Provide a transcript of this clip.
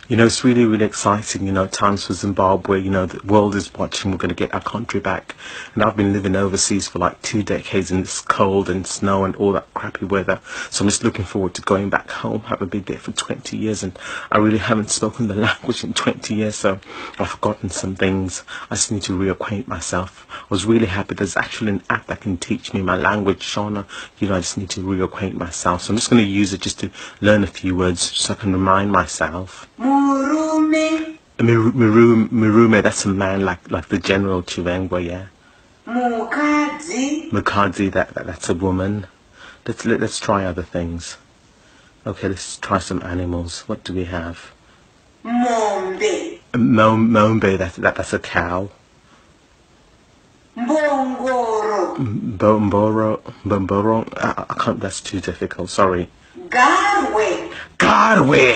You know, it's really, really exciting, you know, times for Zimbabwe, you know, the world is watching, we're going to get our country back. And I've been living overseas for like 2 decades in this cold and snow and all that crappy weather. So I'm just looking forward to going back home. I've been there for 20 years and I really haven't spoken the language in 20 years, so I've forgotten some things. I just need to reacquaint myself. I was really happy there's actually an app that can teach me my language, Shauna. You know, I just need to reacquaint myself. So I'm just going to use it just to learn a few words so I can remind myself. Murume. Murume, that's a man like the General Chivenga, yeah. Mukadzi. Mukadzi, that's a woman. Let's try other things. Okay, let's try some animals. What do we have? Mombe. Mombe, that's a cow. Mbongoro. Bomboro. I can't. That's too difficult. Sorry. Garwe. Garwe.